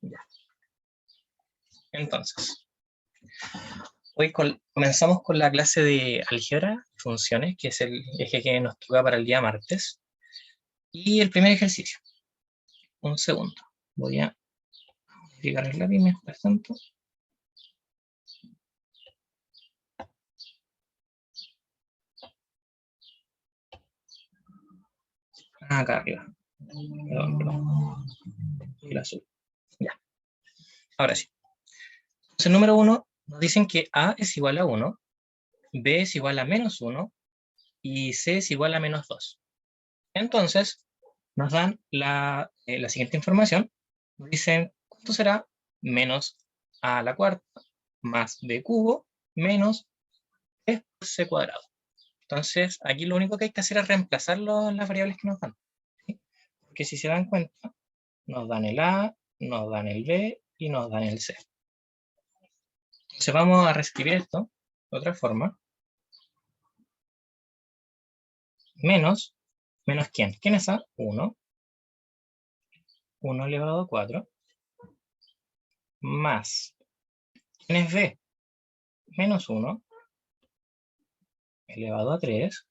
Ya. Entonces, hoy comenzamos con la clase de álgebra, funciones, que es el eje que nos toca para el día martes. Y el primer ejercicio. Un segundo. Voy a verificar el lápiz mientras tanto. Acá arriba. Perdón. El azul. Ya. Ahora sí. Entonces, el número 1 nos dicen que A es igual a 1, B es igual a menos 1 y C es igual a menos 2. Entonces, nos dan la siguiente información. Nos dicen, ¿cuánto será menos A a la cuarta más B cubo menos 3 por C cuadrado? Entonces, aquí lo único que hay que hacer es reemplazar las variables que nos dan, ¿sí? Porque si se dan cuenta, nos dan el A, nos dan el B y nos dan el C. Entonces vamos a reescribir esto de otra forma. Menos ¿quién? ¿Quién es A? 1. 1 elevado a 4. Más, ¿quién es B? Menos 1 elevado a 3.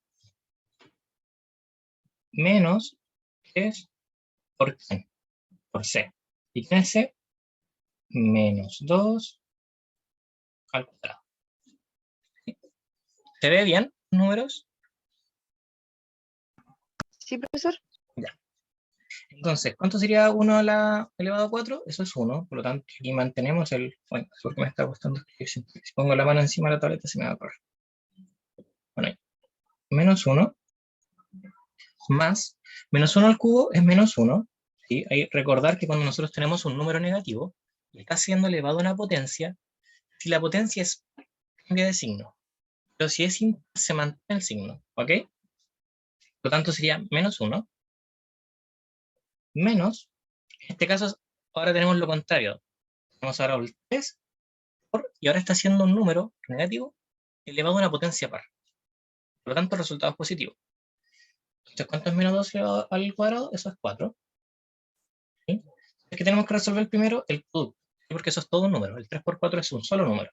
Menos 3 por quién? Por C. ¿Y quién es C? Menos 2 al cuadrado. ¿Se ve bien los números? Sí, profesor. Ya. Entonces, ¿cuánto sería 1 a la elevado a 4? Eso es 1, por lo tanto, aquí mantenemos el... Bueno, es porque me está costando escribir. Si pongo la mano encima de la tableta se me va a correr. Bueno, ahí. Menos 1 más, menos 1 al cubo es menos 1. ¿Sí? Hay que recordar que cuando nosotros tenemos un número negativo y está siendo elevado a una potencia, si la potencia es cambia de signo, pero si es impar se mantiene el signo, ¿ok? Por lo tanto sería menos 1 menos, en este caso ahora tenemos lo contrario, tenemos ahora el 3 y ahora está siendo un número negativo elevado a una potencia par. Por lo tanto, el resultado es positivo. Entonces, ¿cuánto es menos 2 elevado al cuadrado? Eso es 4. ¿Sí? Es que tenemos que resolver primero el producto, ¿sí? Porque eso es todo un número. El 3 por 4 es un solo número.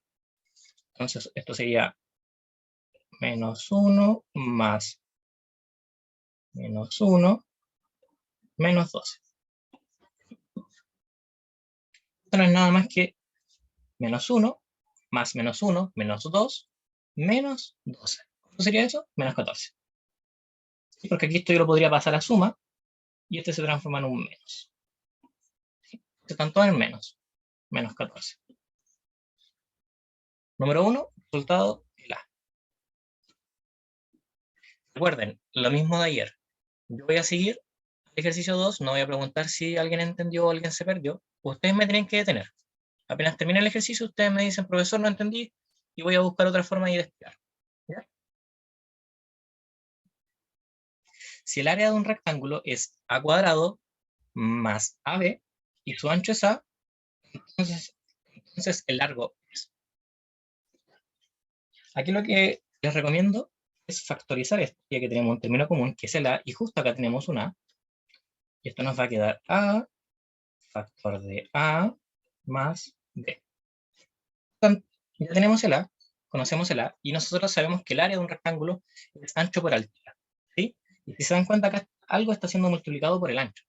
Entonces, esto sería menos 1 más menos 1 menos 12. Esto no es nada más que menos 1 más menos 1 menos 2 menos 12. ¿Cuánto sería eso? Menos 14. ¿Sí? Porque aquí esto yo lo podría pasar a suma y este se transforma en un menos. ¿Sí? Están todos en menos 14. Número 1, resultado, el A. Recuerden, lo mismo de ayer. Yo voy a seguir el ejercicio 2, no voy a preguntar si alguien entendió o alguien se perdió. Ustedes me tienen que detener. Apenas termine el ejercicio, ustedes me dicen, profesor, no entendí, y voy a buscar otra forma de explicar. ¿Ya? Si el área de un rectángulo es A cuadrado más AB y su ancho es A, entonces el largo es. Aquí lo que les recomiendo es factorizar esto, ya que tenemos un término común que es el A, y justo acá tenemos un A, y esto nos va a quedar A factor de A más B. Ya tenemos el A, conocemos el A, y nosotros sabemos que el área de un rectángulo es ancho por altura, ¿sí? Y si se dan cuenta, acá algo está siendo multiplicado por el ancho.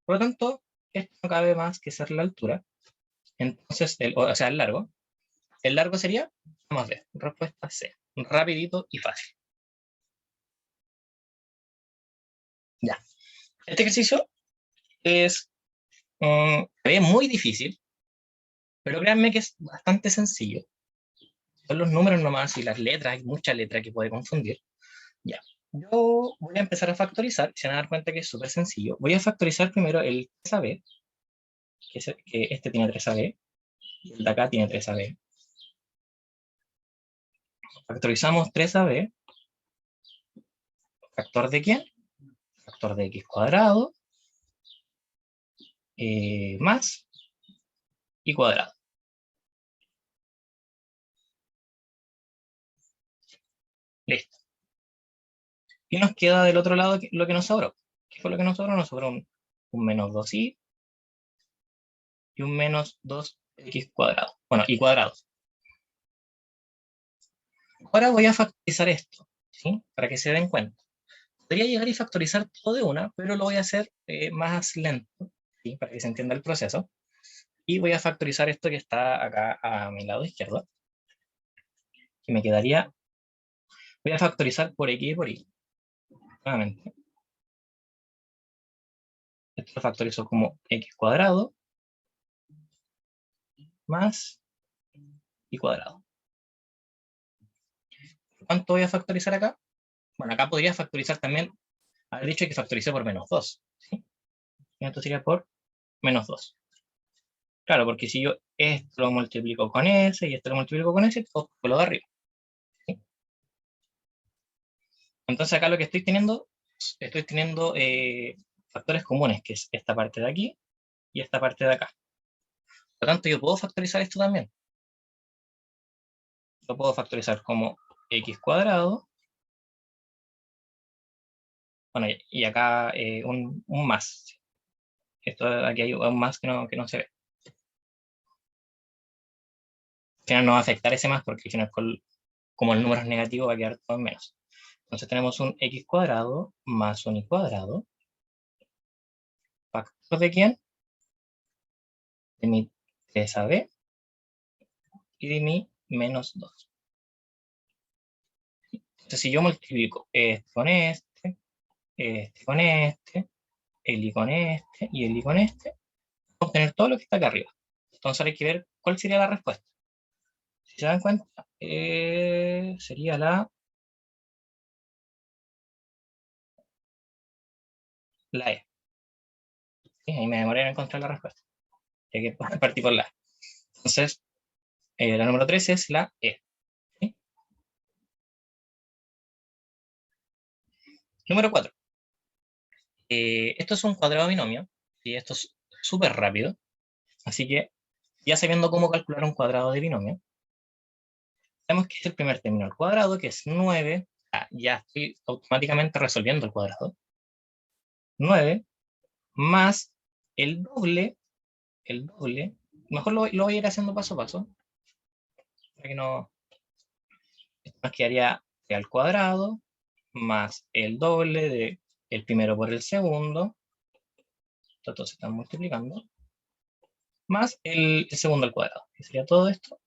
Por lo tanto, esto no cabe más que ser la altura. Entonces, o sea, el largo. El largo sería, vamos a ver, respuesta C. Rapidito y fácil. Ya. Este ejercicio es muy difícil, pero créanme que es bastante sencillo. Son los números nomás y las letras, hay mucha letra que puede confundir. Ya. Yo voy a empezar a factorizar, se van a dar cuenta que es súper sencillo. Voy a factorizar primero el 3AB, que este tiene 3AB, y el de acá tiene 3AB. Factorizamos 3AB. ¿Factor de quién? Factor de x cuadrado, más y cuadrado. Listo. Y nos queda del otro lado lo que nos sobró. ¿Qué fue lo que nos sobró? Nos sobró un menos 2i y un menos 2x cuadrado. Bueno, y cuadrado. Ahora voy a factorizar esto, ¿sí? Para que se den cuenta. Podría llegar y factorizar todo de una, pero lo voy a hacer más lento, ¿sí? Para que se entienda el proceso. Y voy a factorizar esto que está acá a mi lado izquierdo. Que me quedaría... Voy a factorizar por x y por y. Nuevamente. Esto lo factorizo como x cuadrado más y cuadrado. ¿Cuánto voy a factorizar acá? Bueno, acá podría factorizar también, haber dicho que factoricé por menos 2. ¿Sí? Y esto sería por menos 2. Claro, porque si yo esto lo multiplico con ese y esto lo multiplico con ese, obtengo lo de arriba. ¿Sí? Entonces acá lo que estoy teniendo factores comunes, que es esta parte de aquí y esta parte de acá. Por lo tanto, yo puedo factorizar esto también. Lo puedo factorizar como x cuadrado. Bueno, y acá un más. Esto aquí hay un más que no se ve. Al final no va a afectar ese más porque al final como el número es negativo va a quedar todo en menos. Entonces tenemos un x cuadrado más un y cuadrado. ¿Factor de quién? De mi 3ab y de mi menos 2. Entonces si yo multiplico este con este con este, el y con este y el y con este, vamos a obtener todo lo que está acá arriba. Entonces hay que ver cuál sería la respuesta. Si se dan cuenta, sería la E. ¿Sí? Ahí me demoré en encontrar la respuesta. Ya que partí por la E. Entonces, la número 3 es la E. ¿Sí? Número 4. Esto es un cuadrado binomio. Y esto es súper rápido. Así que, ya sabiendo cómo calcular un cuadrado de binomio, sabemos que es el primer término al cuadrado, que es 9. Ya estoy automáticamente resolviendo el cuadrado. 9 más el doble, mejor lo voy a ir haciendo paso a paso, para que no, esto nos quedaría t al cuadrado, más el doble de el primero por el segundo, todos se están multiplicando, más el segundo al cuadrado, que sería todo esto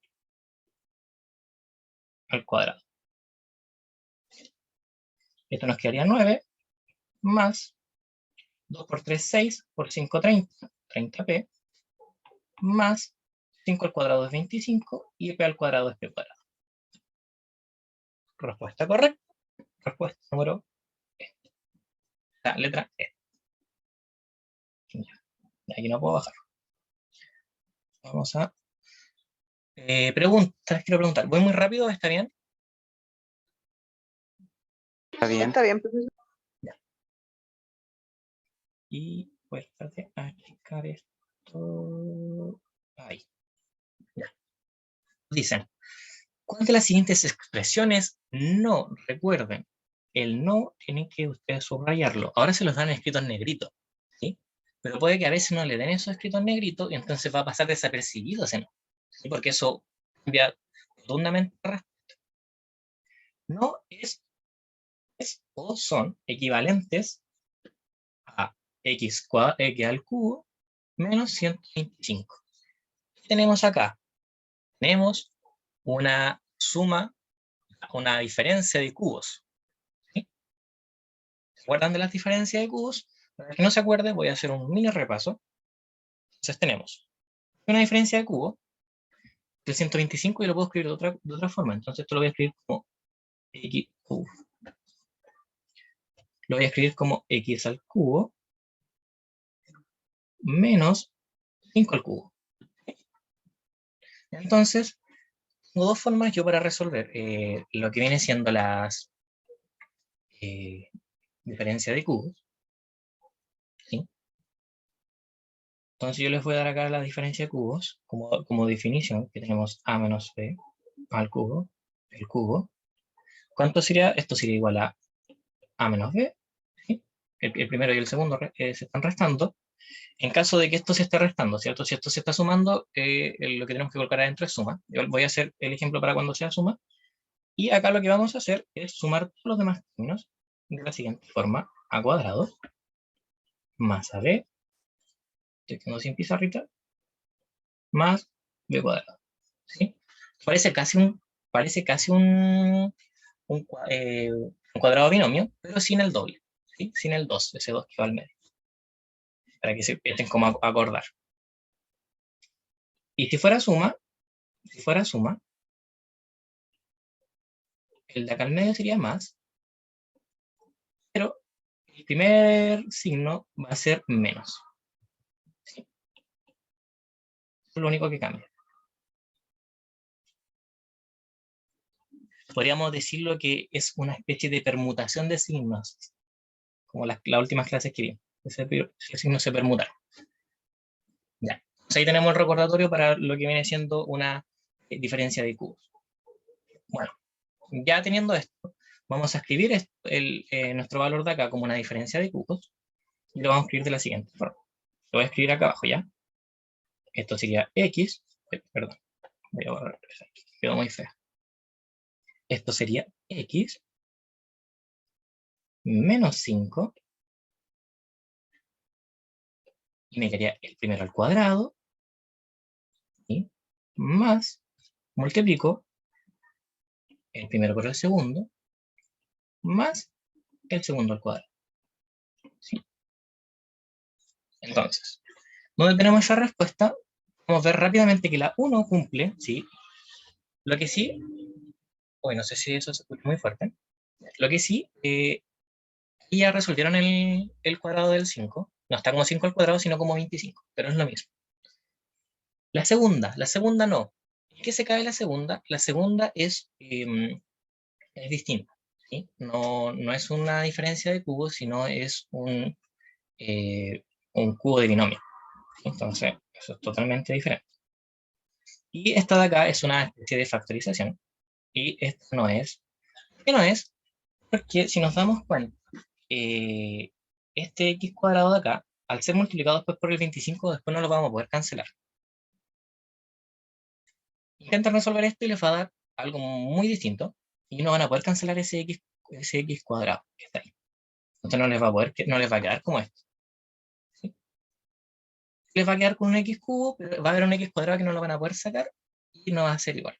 al cuadrado. Esto nos quedaría 9, más 2 por 3, 6, por 5, 30, 30p, más 5 al cuadrado es 25, y p al cuadrado es p cuadrado. Respuesta correcta. Respuesta número E. La letra E. Aquí no puedo bajar. Vamos a... preguntas, quiero preguntar. ¿Voy muy rápido? ¿Está bien? Está bien. Está bien, profesor. Ya. Y voy a tratar de achicar esto... Ahí. Ya. Dicen, ¿cuál de las siguientes expresiones no? Recuerden, el no tienen que ustedes subrayarlo. Ahora se los dan escritos en negrito, ¿sí? Pero puede que a veces no le den esos escritos en negrito y entonces va a pasar desapercibido ese no, ¿sí? Porque eso cambia rotundamente la respuesta. No es o son equivalentes a x al cubo menos 125. ¿Qué tenemos acá? Tenemos una suma, una diferencia de cubos. ¿Sí? ¿Se acuerdan de las diferencias de cubos? Para que no se acuerde, voy a hacer un mini repaso. Entonces tenemos una diferencia de cubo del 125 y lo puedo escribir de otra forma. Entonces esto lo voy a escribir como x, lo voy a escribir como x al cubo menos 5 al cubo. Entonces, tengo dos formas yo para resolver lo que viene siendo las diferencias de cubos. ¿Sí? Entonces yo les voy a dar acá la diferencia de cubos como definición, que tenemos a menos b al cubo, el cubo. ¿Cuánto sería? Esto sería igual a menos b. ¿Sí? El primero y el segundo se están restando. En caso de que esto se esté restando, ¿cierto? Si esto se está sumando, lo que tenemos que colocar adentro es suma. Yo voy a hacer el ejemplo para cuando sea suma. Y acá lo que vamos a hacer es sumar todos los demás términos de la siguiente forma. A cuadrado más AB, estoy quedando sin pizarrita, más B cuadrado. ¿Sí? Parece casi un cuadrado binomio, pero sin el doble. ¿Sí? Sin el 2, ese 2 que va al medio. Para que se empiecen como a acordar. Y si fuera suma, el de acá al medio sería más, pero el primer signo va a ser menos. ¿Sí? Eso es lo único que cambia. Podríamos decirlo que es una especie de permutación de signos, como las últimas clases que vimos. Ese signo se permuta. Ya. Entonces ahí tenemos el recordatorio para lo que viene siendo una diferencia de cubos. Bueno, ya teniendo esto, vamos a escribir nuestro valor de acá como una diferencia de cubos y lo vamos a escribir de la siguiente forma. Lo voy a escribir acá abajo, ¿ya? Esto sería x, perdón, voy a borrar esa x, quedó muy fea. Esto sería x menos 5 y me quedaría el primero al cuadrado y más multiplico el primero por el segundo más el segundo al cuadrado. ¿Sí? Entonces, donde tenemos esa respuesta, vamos a ver rápidamente que la 1 cumple, ¿sí? Lo que sí, hoy no sé si eso se escucha muy fuerte, lo que sí, ya resolvieron el cuadrado del 5, no está como 5 al cuadrado, sino como 25, pero es lo mismo. La segunda no. ¿En qué se cae la segunda? La segunda es distinta, ¿sí? No es una diferencia de cubos, sino es un cubo de binomio. ¿Sí? Entonces, eso es totalmente diferente. Y esta de acá es una especie de factorización. Y esta no es. ¿Por qué no es? Porque si nos damos cuenta, este x cuadrado de acá, al ser multiplicado después por el 25, después no lo vamos a poder cancelar. Intentan resolver esto y les va a dar algo muy distinto. Y no van a poder cancelar ese x cuadrado que está ahí. Entonces no les va a quedar como esto. ¿Sí? Les va a quedar con un x cubo, pero va a haber un x cuadrado que no lo van a poder sacar y no va a ser igual.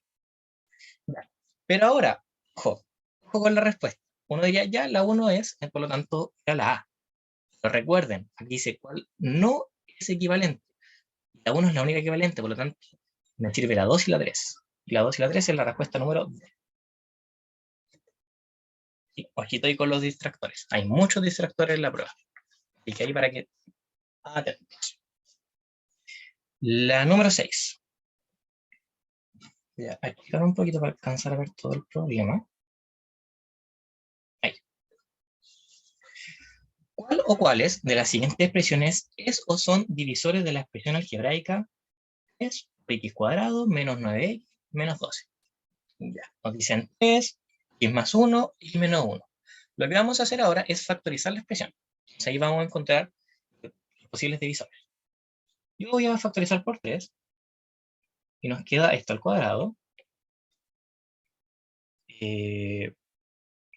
Pero ahora, ojo con la respuesta. Uno diría, ya, la 1 es, por lo tanto, era la A. Pero recuerden, aquí dice cuál no es equivalente. La 1 es la única equivalente, por lo tanto, me sirve la 2 y la 3. Y la 2 y la 3 es la respuesta número D. Y aquí estoy con los distractores. Hay muchos distractores en la prueba. Así que ahí para que atentos. La número 6. Voy a achicar un poquito para alcanzar a ver todo el problema. Ahí. ¿Cuál o cuáles de las siguientes expresiones es o son divisores de la expresión algebraica es x cuadrado menos 9x menos 12? Ya, nos dicen 3, x más 1 y menos 1. Lo que vamos a hacer ahora es factorizar la expresión. Entonces ahí vamos a encontrar los posibles divisores. Yo voy a factorizar por 3 y nos queda esto al cuadrado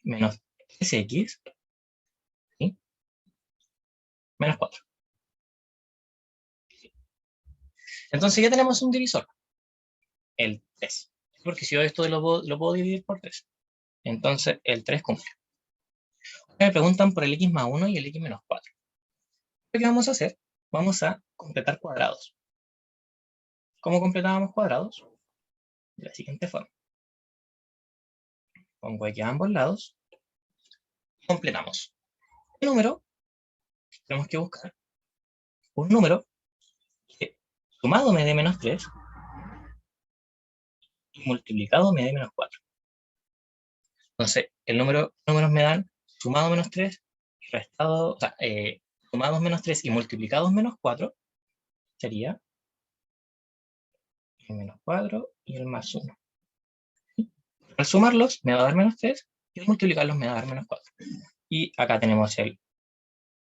menos 3x ¿sí? Menos 4. Entonces ya tenemos un divisor, el 3. Porque si yo esto lo puedo dividir por 3. Entonces el 3 cumple. Me preguntan por el x más 1 y el x menos 4. ¿Qué vamos a hacer? Vamos a completar cuadrados. ¿Cómo completábamos cuadrados? De la siguiente forma. Pongo x a ambos lados. Completamos. El número, tenemos que buscar un número que sumado me dé menos 3 y multiplicado me dé menos 4. Entonces, números me dan sumado menos 3 y restado, o sea, sumados menos 3 y multiplicados menos 4 sería el menos 4 y el más 1. Al sumarlos me va a dar menos 3 y al multiplicarlos me va a dar menos 4. Y acá tenemos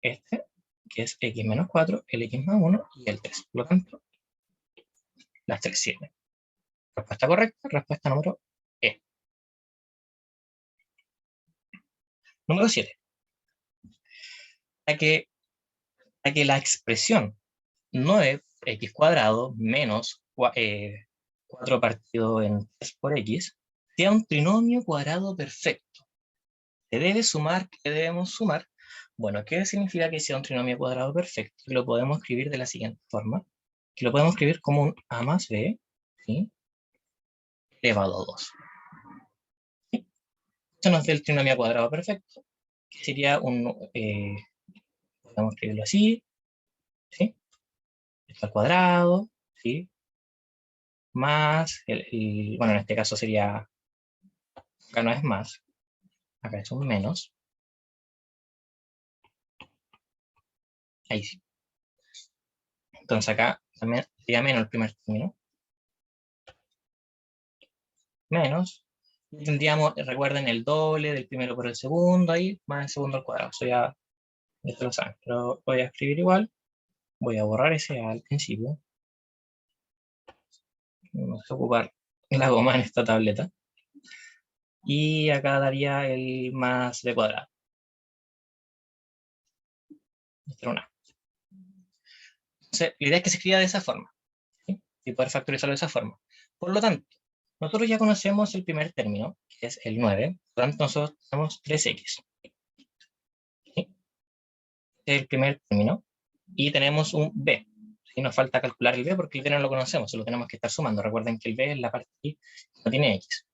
este que es x menos 4, el x más 1 y el 3. Por lo tanto, las 3 sirven. Respuesta correcta, respuesta número E. Número 7. Para que la expresión 9x cuadrado menos 4 partido en 3 por x sea un trinomio cuadrado perfecto. ¿Se debe sumar? ¿Qué debemos sumar? Bueno, ¿qué significa que sea un trinomio cuadrado perfecto? Lo podemos escribir de la siguiente forma. Que lo podemos escribir como un a más b, ¿sí?, elevado a 2. ¿Sí? Esto nos da el trinomio cuadrado perfecto, que sería un, podemos escribirlo así, ¿sí?, esto al cuadrado, ¿sí?, más, bueno, en este caso sería, acá no es más, acá es un menos, ahí sí. Entonces acá también sería menos el primer término, menos, y tendríamos, recuerden, el doble del primero por el segundo, ahí, más el segundo al cuadrado, eso ya, esto lo saben, pero voy a escribir igual, voy a borrar ese A al principio, vamos a ocupar la goma en esta tableta, y acá daría el más b cuadrado. Esto era una. Entonces, la idea es que se escriba de esa forma, ¿sí?, y poder factorizarlo de esa forma. Por lo tanto, nosotros ya conocemos el primer término, que es el 9, por lo tanto nosotros tenemos 3x. ¿Sí? Este es el primer término, y tenemos un b. ¿Sí? Nos falta calcular el b porque el b no lo conocemos, solo tenemos que estar sumando. Recuerden que el b es la parte que no tiene x.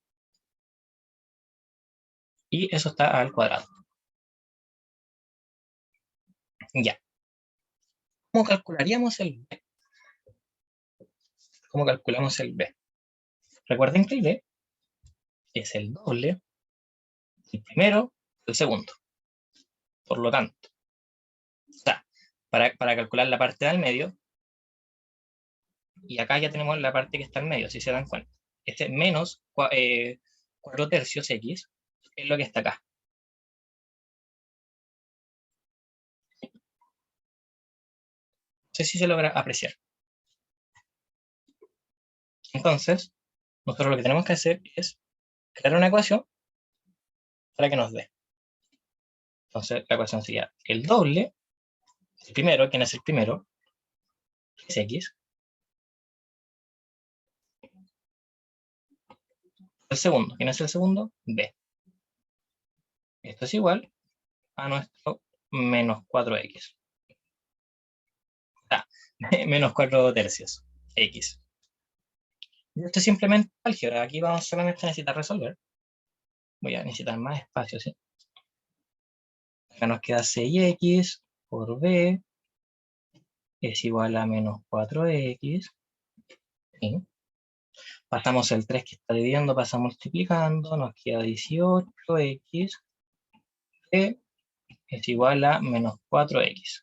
Y eso está al cuadrado. Ya. ¿Cómo calcularíamos el b? ¿Cómo calculamos el b? Recuerden que el b es el doble del primero del segundo. Por lo tanto, o sea, para calcular la parte del medio, y acá ya tenemos la parte que está al medio, si se dan cuenta. Este menos 4 tercios x es lo que está acá. No sé si se logra apreciar. Entonces, nosotros lo que tenemos que hacer es crear una ecuación para que nos dé. Entonces, la ecuación sería el doble, el primero, ¿quién es el primero? Es x. El segundo, ¿quién es el segundo? B. Esto es igual a nuestro menos 4x. Ah, menos 4 tercios, x. Y esto es simplemente álgebra. Aquí vamos solamente a necesitar resolver. Voy a necesitar más espacio, ¿sí? Acá nos queda 6x por b es igual a menos 4x. ¿Sí? Pasamos el 3 que está dividiendo, pasa multiplicando, nos queda 18x. B es igual a menos 4x.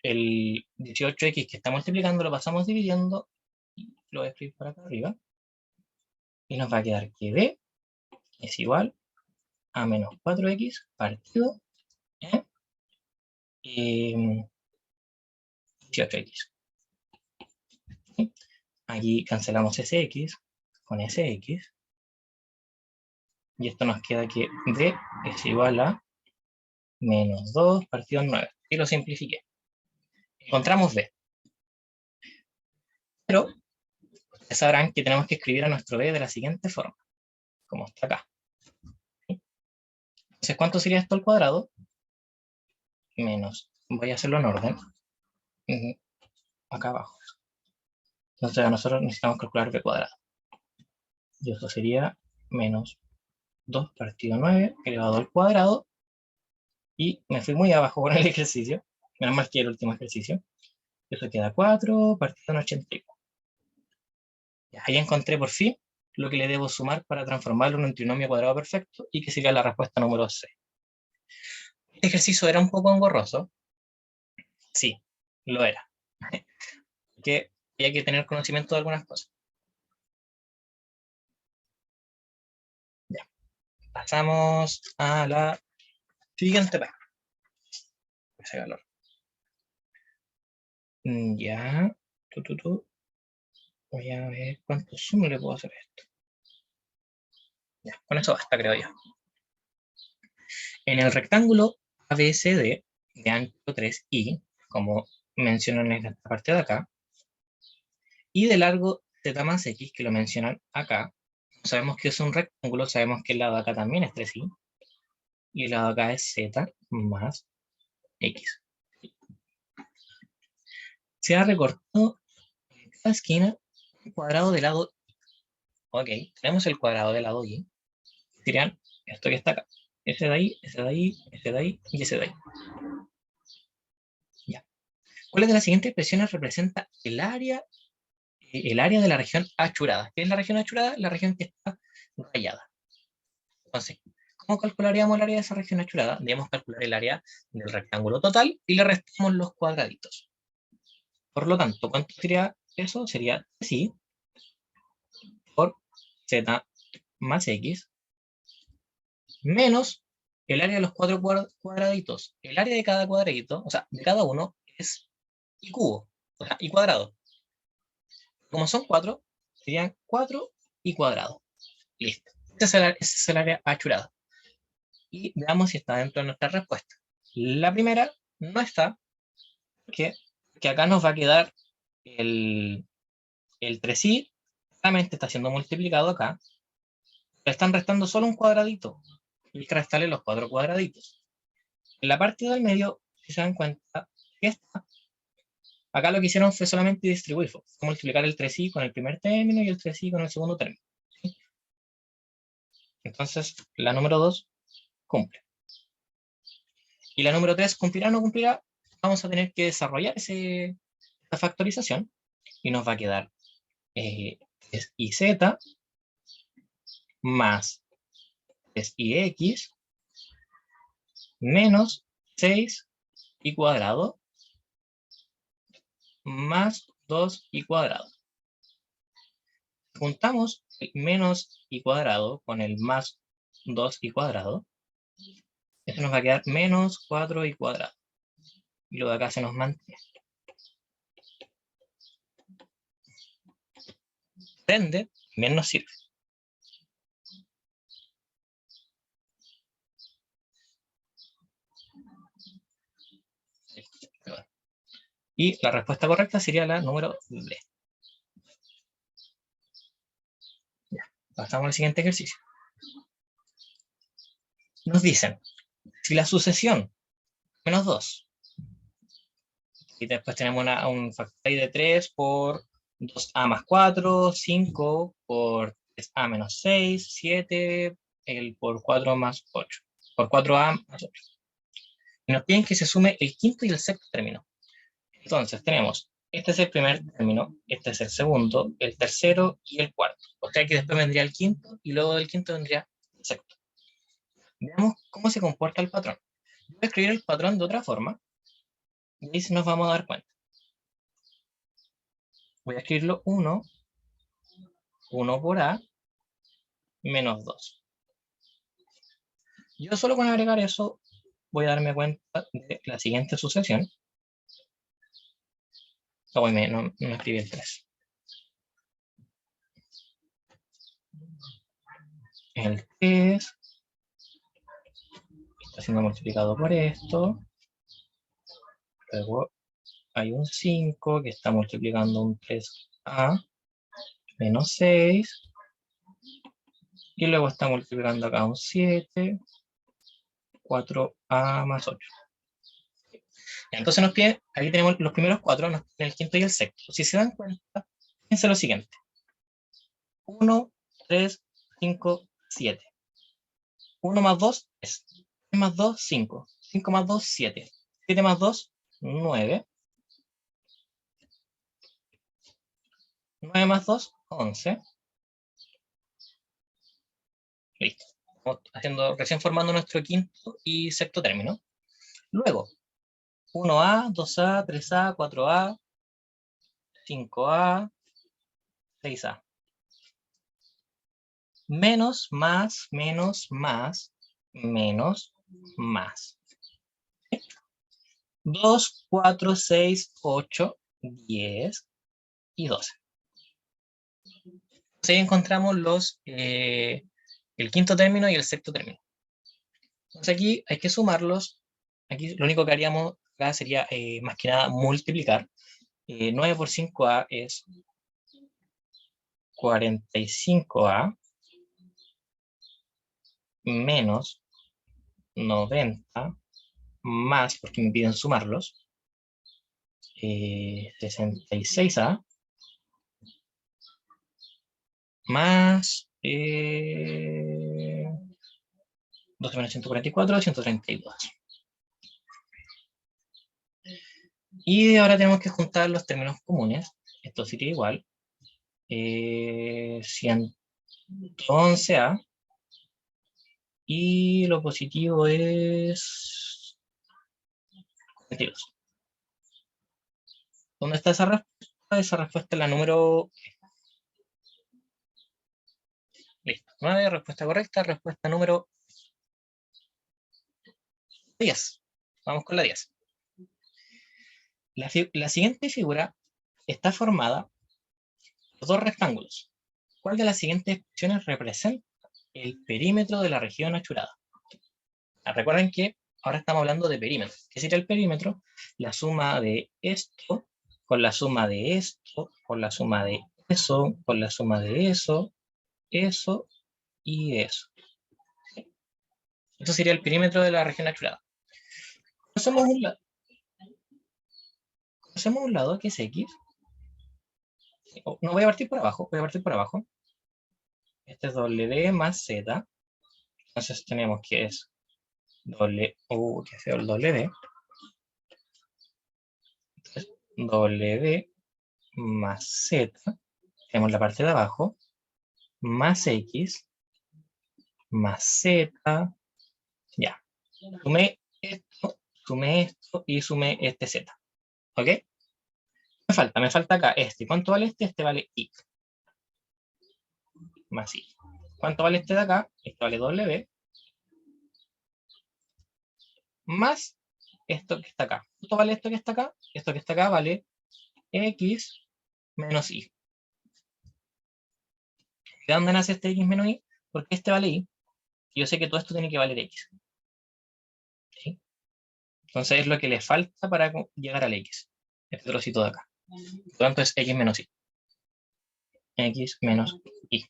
El 18x que está multiplicando lo pasamos dividiendo, y lo voy a escribir por acá arriba, y nos va a quedar que b es igual a menos 4x partido en 18x. ¿Sí? Aquí cancelamos ese x con ese x, y esto nos queda que b es igual a menos 2 partido en 9, y lo simplifiqué. Encontramos b, pero ustedes sabrán que tenemos que escribir a nuestro b de la siguiente forma, como está acá. ¿Sí? Entonces, ¿cuánto sería esto al cuadrado? Menos, voy a hacerlo en orden, acá abajo. Entonces, nosotros necesitamos calcular b cuadrado. Y esto sería menos 2 partido 9 elevado al cuadrado. Y me fui muy abajo con el ejercicio. Menos mal que el último ejercicio. Eso queda 4 partido en 84. Ahí encontré por fin lo que le debo sumar para transformarlo en un trinomio cuadrado perfecto y que sería la respuesta número 6. Este ejercicio era un poco engorroso. Sí, lo era. Que había que tener conocimiento de algunas cosas. Ya. Pasamos a la siguiente página. Ese valor. Ya. Voy a ver cuánto zoom le puedo hacer a esto. Ya, con eso basta, creo yo. En el rectángulo ABCD de ancho 3i, como mencionan en esta parte de acá, y de largo z más x, que lo mencionan acá, sabemos que es un rectángulo, sabemos que el lado de acá también es 3i, y el lado de acá es z más x. Se ha recortado en cada esquina un cuadrado de lado y. Ok, tenemos el cuadrado del lado y, serían esto que está acá. Ese de ahí, ese de ahí, ese de ahí y ese de ahí. Ya. ¿Cuáles de las siguientes expresiones representa el área de la región achurada? ¿Qué es la región achurada? La región que está rayada. Entonces, ¿cómo calcularíamos el área de esa región achurada? Debemos calcular el área del rectángulo total y le restamos los cuadraditos. Por lo tanto, ¿cuánto sería eso? Sería así, por z más x, menos el área de los 4 cuadraditos. El área de cada cuadradito, o sea, de cada uno, es y cubo, o sea, y cuadrado. Como son 4, serían 4 y cuadrado. Listo. Ese es el área achurada. Y veamos si está dentro de nuestra respuesta. La primera no está, que acá nos va a quedar el 3i, realmente está siendo multiplicado acá, le están restando solo un cuadradito, y hay que restarle los 4 cuadraditos. En la parte del medio, si se dan cuenta, acá lo que hicieron fue solamente distribuir, fue multiplicar el 3i con el primer término y el 3i con el segundo término. ¿Sí? Entonces, la número 2 cumple. Y la número 3 cumplirá o no cumplirá, vamos a tener que desarrollar esta factorización y nos va a quedar 3iz más 3ix menos 6 y cuadrado más 2 y cuadrado. Juntamos el menos y cuadrado con el más 2 y cuadrado. Esto nos va a quedar menos 4 y cuadrado. Y lo de acá se nos mantiene. Prende, bien nos sirve. Y la respuesta correcta sería la número D. Ya, pasamos al siguiente ejercicio. Nos dicen, si la sucesión menos 2, y después tenemos un factor de 3 por 2a más 4, 5 por 3a menos 6, 7, el por 4 más 8, por 4a más 8. Y nos piden que se sume el quinto y el sexto término. Entonces tenemos, este es el primer término, este es el segundo, el tercero y el cuarto. O sea que después vendría el quinto y luego del quinto vendría el sexto. Veamos cómo se comporta el patrón. Voy a escribir el patrón de otra forma y ahí nos vamos a dar cuenta. Voy a escribirlo 1 por A, menos 2. Yo solo con agregar eso voy a darme cuenta de la siguiente sucesión. No escribí el 3. El 3 está siendo multiplicado por esto. Luego hay un 5 que está multiplicando un 3a menos 6. Y luego está multiplicando acá un 7, 4a más 8. Entonces nos pide, aquí tenemos los primeros 4, nos piden el quinto y el sexto. Si se dan cuenta, fíjense lo siguiente. 1, 3, 5, 7. 1 más 2 es 3 más 2, 5. 5 más 2, 7. 7 más 2, 9. 9 más 2, 11. Listo. Estamos recién formando nuestro quinto y sexto término. Luego, 1A, 2A, 3A, 4A, 5A, 6A. Menos, más, menos, más, menos, más. 2, 4, 6, 8 10 y 12. Entonces ahí encontramos el quinto término y el sexto término. Entonces aquí hay que sumarlos. Aquí lo único que haríamos acá sería más que nada multiplicar. 9 por 5a es 45a menos 90 más, porque me piden sumarlos, 66a más 12 menos 144, 132. Y ahora tenemos que juntar los términos comunes. Esto sería igual. 111a. Y lo positivo es 42. ¿Dónde está esa respuesta? Esa respuesta es la número... Listo. 9, respuesta correcta. Respuesta número 10. Vamos con la 10. La siguiente figura está formada por dos rectángulos. ¿Cuál de las siguientes expresiones representa el perímetro de la región achurada? Recuerden que ahora estamos hablando de perímetro. ¿Qué sería el perímetro? La suma de esto con la suma de esto, con la suma de eso, con la suma de eso y eso. Esto sería el perímetro de la región achurada. Conocemos un lado que es X. No voy a partir por abajo, voy a partir por abajo. Este es W más Z. Entonces tenemos que es que feo el W. Entonces, W más Z. Tenemos la parte de abajo. Más X. Más Z. Ya. Sumé esto y sumé este Z. ¿Ok? Me falta acá este. ¿Cuánto vale este? Este vale Y. Más Y. ¿Cuánto vale este de acá? Este vale W. Más esto que está acá. ¿Cuánto vale esto que está acá? Esto que está acá vale X menos Y. ¿De dónde nace este X menos Y? Porque este vale Y. Y yo sé que todo esto tiene que valer X. ¿Sí? Entonces es lo que le falta para llegar al X. Este trocito de acá. Por lo tanto es X menos Y. X menos Y.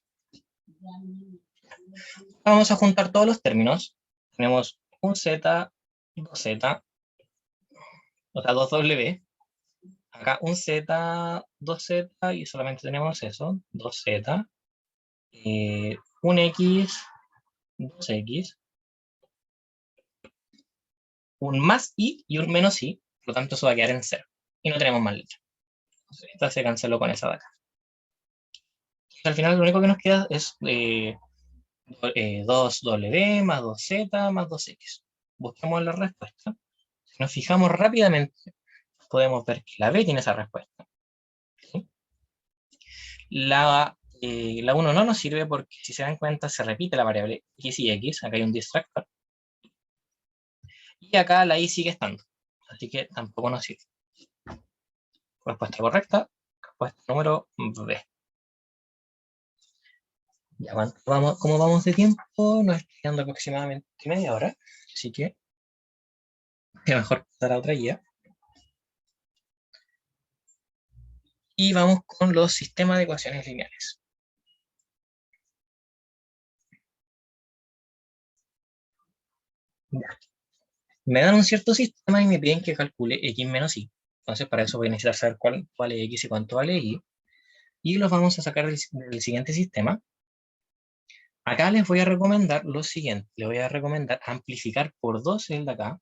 Vamos a juntar todos los términos. Tenemos un Z, 2Z, o sea, 2W. Acá un Z, 2Z y solamente tenemos eso, 2Z. Un X, 2X. Un más Y y un menos Y. Por lo tanto, eso va a quedar en 0. Y no tenemos más letra. Entonces, esta se canceló con esa de acá. Entonces, al final lo único que nos queda es 2W más 2Z más 2X. Busquemos la respuesta. Si nos fijamos rápidamente, podemos ver que la B tiene esa respuesta. ¿Sí? La 1 no nos sirve porque, si se dan cuenta, se repite la variable X y X. Acá hay un distractor. Y acá la Y sigue estando. Así que tampoco nos sirve. Respuesta correcta. Respuesta número B. Ya vamos, ¿cómo vamos de tiempo? Nos está quedando aproximadamente media hora. Así que es mejor pasar a otra guía. Y vamos con los sistemas de ecuaciones lineales. Ya. Me dan un cierto sistema y me piden que calcule X menos Y. Entonces, para eso voy a necesitar saber cuál vale X y cuánto vale Y. Y los vamos a sacar del siguiente sistema. Acá les voy a recomendar lo siguiente. Les voy a recomendar amplificar por 2 el de acá,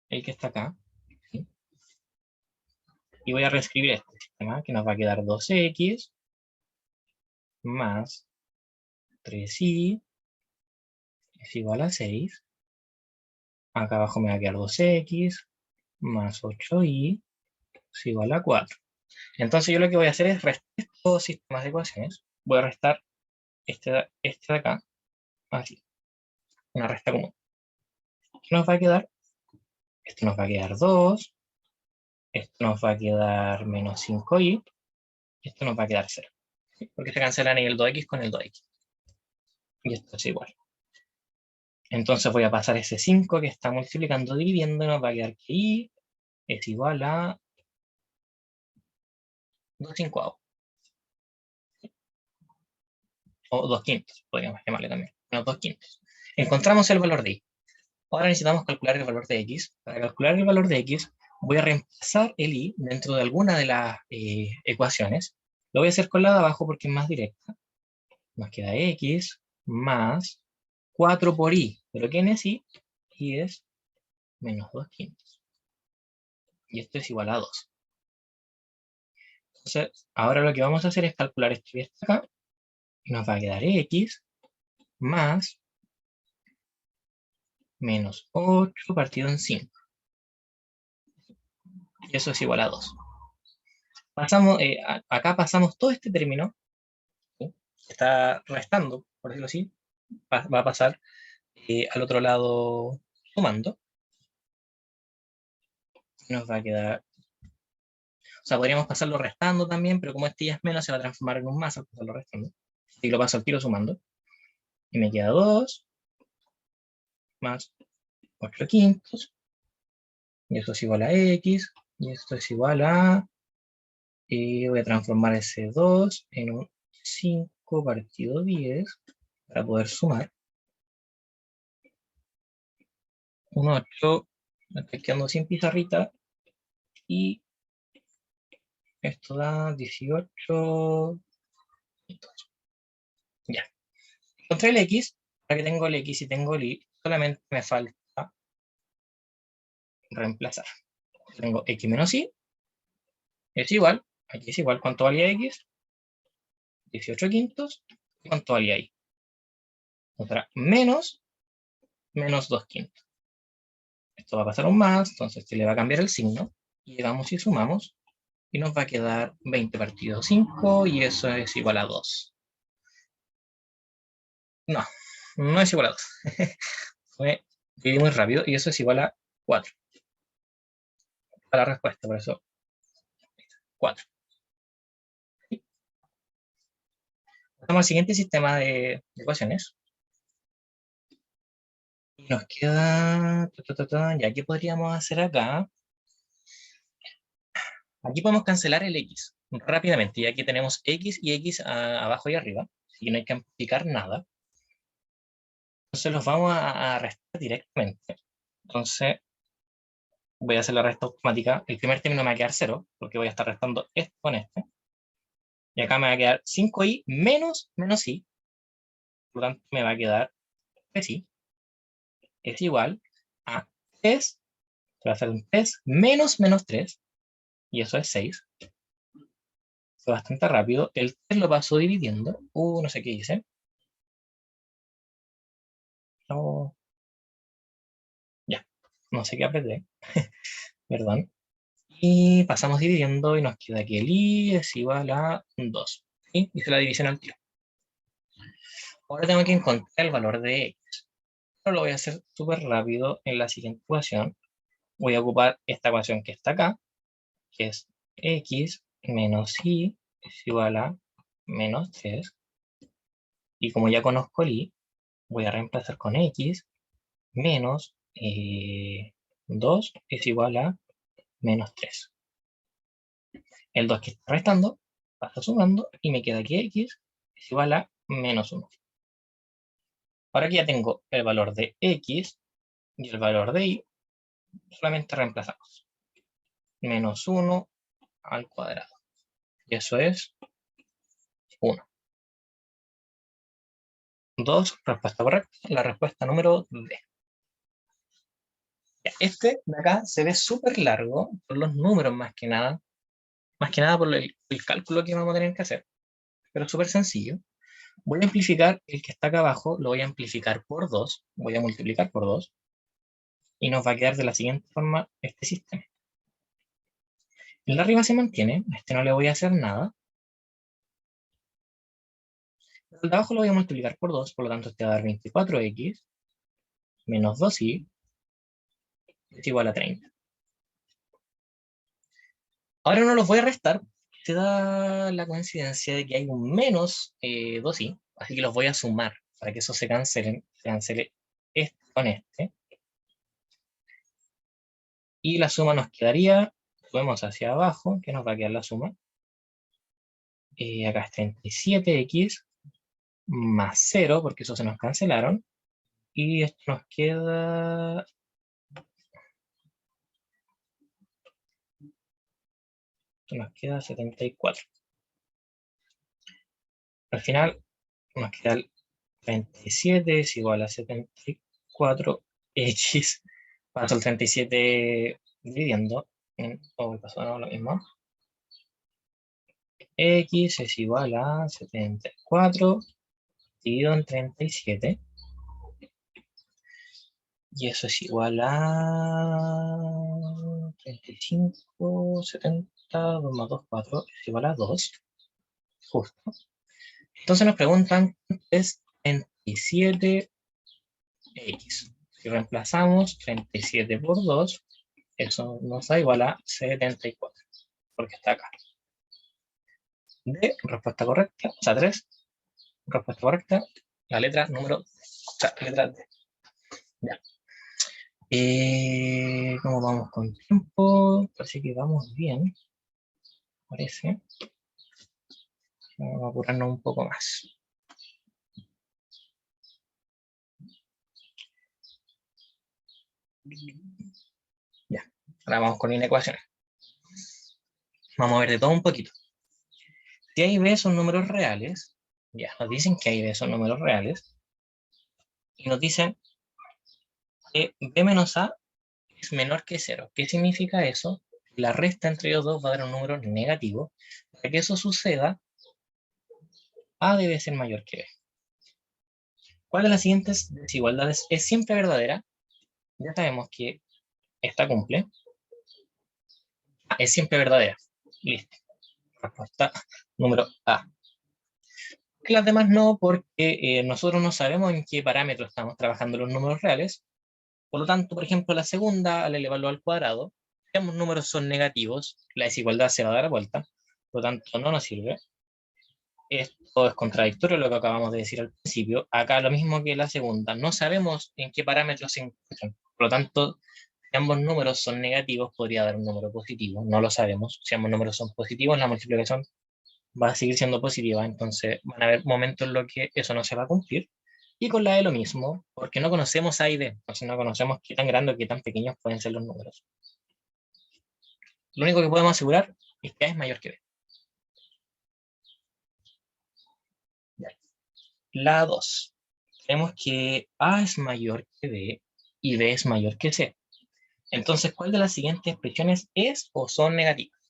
el que está acá. ¿Sí? Y voy a reescribir este sistema, que nos va a quedar 2X más 3Y es igual a 6. Acá abajo me va a quedar 2X más 8Y es igual a 4. Entonces yo lo que voy a hacer es restar estos sistemas de ecuaciones. Voy a restar este de acá, así, una resta común. ¿Qué nos va a quedar? Esto nos va a quedar 2 Esto nos va a quedar menos 5y. Esto nos va a quedar 0. ¿Sí? Porque se cancelan el 2x con el 2x. Y esto es igual. Entonces voy a pasar ese 5 que está multiplicando, dividiendo, y nos va a quedar que y es igual a 2/5. O 2/5, podríamos llamarle también. No, 2/5. Encontramos el valor de y. Ahora necesitamos calcular el valor de x. Para calcular el valor de x, voy a reemplazar el y dentro de alguna de las ecuaciones. Lo voy a hacer con la de abajo porque es más directa. Nos queda x más 4 por y. ¿Pero quién es y? Y es menos 2/5. Y esto es igual a 2. Entonces, ahora lo que vamos a hacer es calcular esto y esto acá. Y nos va a quedar x más menos 8 partido en 5. Y eso es igual a 2. Pasamos, acá pasamos todo este término, ¿sí? Está restando, por decirlo así, va a pasar al otro lado sumando. Y nos va a quedar, o sea, podríamos pasarlo restando también, pero como este ya es menos, se va a transformar en un más al pasarlo restando. Y lo paso al tiro sumando. Y me queda 2 más 8/5. Y eso es igual a x. Y esto es igual a... Y voy a transformar ese 2 en un 5 partido 10 para poder sumar. Un 8, me estoy quedando sin pizarrita. Y esto da 18. Ya. Encontré el x. Ahora que tengo el x y tengo el y, solamente me falta reemplazar. Tengo x menos y. Es igual. Aquí es igual. ¿Cuánto valía x? 18/5. ¿Cuánto valía y? Otra menos 2/5. Esto va a pasar un más, entonces se le va a cambiar el signo. Y llegamos y sumamos. Y nos va a quedar 20 partido 5 y eso es igual a 2. No, no es igual a 2. Fue muy rápido y eso es igual a 4. Para la respuesta, por eso 4. Pasamos al siguiente sistema de ecuaciones. Y nos queda... Ya, ¿qué podríamos hacer acá? Aquí podemos cancelar el x rápidamente, ya que tenemos x y x abajo y arriba, y no hay que amplificar nada. Entonces los vamos a restar directamente. Entonces voy a hacer la resta automática. El primer término me va a quedar 0, porque voy a estar restando esto con este. Y acá me va a quedar 5y menos y. Por lo tanto, me va a quedar 3y. Es igual a 3. Va a ser un 3 menos 3. Y eso es 6. Fue bastante rápido. El 3 lo paso dividiendo. No sé qué hice. No, ya. No sé qué apreté. Perdón. Y pasamos dividiendo y nos queda que el i es igual a 2. ¿Sí? Hice la división al tiro. Ahora tengo que encontrar el valor de x. Pero lo voy a hacer súper rápido en la siguiente ecuación. Voy a ocupar esta ecuación que está acá, que es x menos y es igual a menos 3. Y como ya conozco el i, voy a reemplazar con x menos 2 es igual a menos 3. El 2 que está restando pasa sumando y me queda que x es igual a menos 1. Ahora que ya tengo el valor de x y el valor de y, solamente reemplazamos. Menos 1 al cuadrado. Y eso es 1. 2, respuesta correcta. La respuesta número D. Este de acá se ve súper largo por los números más que nada. Más que nada por el cálculo que vamos a tener que hacer. Pero es súper sencillo. Voy a amplificar el que está acá abajo, lo voy a amplificar por 2. Voy a multiplicar por 2. Y nos va a quedar de la siguiente forma este sistema. El de arriba se mantiene. A este no le voy a hacer nada. El de abajo lo voy a multiplicar por 2. Por lo tanto, este va a dar 24x menos 2y es igual a 30. Ahora no los voy a restar, se da la coincidencia de que hay un menos 2i, así que los voy a sumar para que eso se cancele este con este. Y la suma nos quedaría, subimos hacia abajo, que nos va a quedar la suma. Acá es 37x más 0, porque eso se nos cancelaron. Y esto nos queda... Esto nos queda 74. Al final nos queda el 37 es igual a 74x. Paso el 37 dividiendo. Pasó no, lo mismo. X es igual a 74 dividido en 37. Y eso es igual a 35, 70, 2 más 2, 4, es igual a 2, justo. Entonces nos preguntan, ¿cuánto es 37x? Si reemplazamos 37 por 2, eso nos da igual a 74, porque está acá. D, respuesta correcta, o sea, 3, respuesta correcta, la letra número, o sea, letra D. Ya. ¿Cómo vamos con tiempo? Parece que vamos bien. Parece. Vamos a apurarnos un poco más. Ya. Ahora vamos con inecuaciones. Vamos a ver de todo un poquito. Si A y B son números reales, ya nos dicen que A y B son números reales, y nos dicen que B menos A es menor que 0. ¿Qué significa eso? La resta entre ellos dos va a dar un número negativo. Para que eso suceda, A debe ser mayor que B. ¿Cuál de las siguientes desigualdades es siempre verdadera? Ya sabemos que esta cumple. Es siempre verdadera. Listo. Respuesta número A. Y las demás no, porque nosotros no sabemos en qué parámetro estamos trabajando los números reales. Por lo tanto, por ejemplo, la segunda, al elevarlo al cuadrado, si ambos números son negativos, la desigualdad se va a dar vuelta. Por lo tanto, no nos sirve. Esto es contradictorio a lo que acabamos de decir al principio. Acá lo mismo que la segunda. No sabemos en qué parámetros se encuentran. Por lo tanto, si ambos números son negativos, podría dar un número positivo. No lo sabemos. Si ambos números son positivos, la multiplicación va a seguir siendo positiva. Entonces, van a haber momentos en los que eso no se va a cumplir. Y con la E lo mismo, porque no conocemos A y B. Entonces, no conocemos qué tan grandes o qué tan pequeños pueden ser los números. Lo único que podemos asegurar es que A es mayor que B. La 2. Tenemos que A es mayor que B y B es mayor que C. Entonces, ¿cuál de las siguientes expresiones es o son negativas?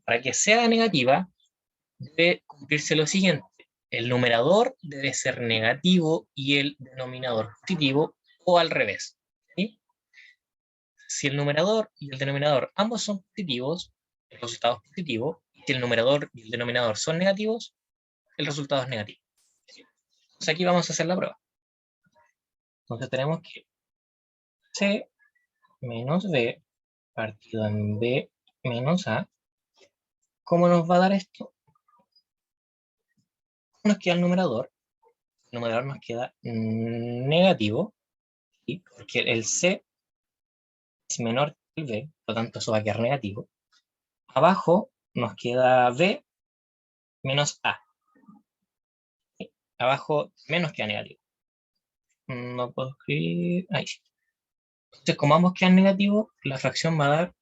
Para que sea negativa, debe cumplirse lo siguiente. El numerador debe ser negativo y el denominador positivo, o al revés. ¿Sí? Si el numerador y el denominador ambos son positivos, el resultado es positivo. Si el numerador y el denominador son negativos, el resultado es negativo. Entonces aquí vamos a hacer la prueba. Entonces tenemos que C menos B partido en B menos A. ¿Cómo nos va a dar esto? Nos queda el numerador nos queda negativo, ¿sí? Porque el C es menor que el B, por lo tanto eso va a quedar negativo. Abajo nos queda B menos A. ¿Sí? Abajo menos queda negativo. No puedo escribir. Ahí sí. Entonces, como ambos quedan negativos, la fracción va a dar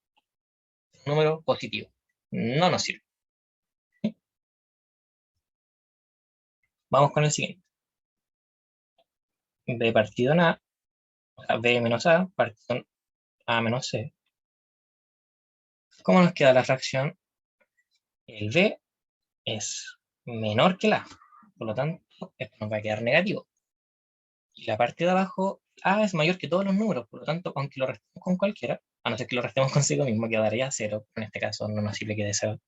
un número positivo. No nos sirve. ¿Sí? Vamos con el siguiente. B partido en A, o sea, B menos A, partido en A menos C. ¿Cómo nos queda la fracción? El B es menor que la A. Por lo tanto, esto nos va a quedar negativo. Y la parte de abajo, A es mayor que todos los números. Por lo tanto, aunque lo restemos con cualquiera, a no ser que lo restemos consigo mismo, quedaría 0. En este caso no nos sirve que dé 0,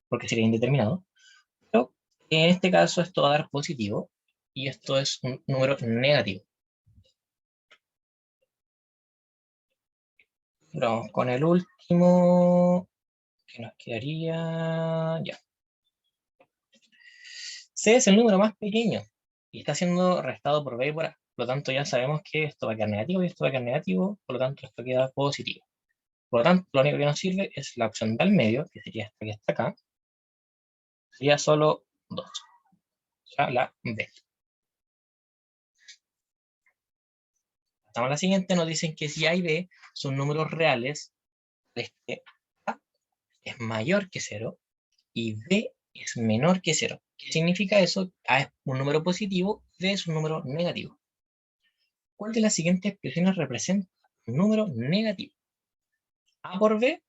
porque sería indeterminado. Pero en este caso esto va a dar positivo. Y esto es un número negativo. Vamos con el último. que nos quedaría, ya. C es el número más pequeño y está siendo restado por B y por A. Por lo tanto, ya sabemos que esto va a quedar negativo y esto va a quedar negativo, por lo tanto, esto queda positivo. Por lo tanto, lo único que nos sirve es la opción del medio, que sería esta que está acá, sería solo 2, o sea, la B. Pasamos a la siguiente, nos dicen que si A y B son números reales, es que A es mayor que 0 y B es menor que 0. ¿Qué significa eso? A es un número positivo, B es un número negativo. ¿Cuál de las siguientes expresiones representa un número negativo? A por B,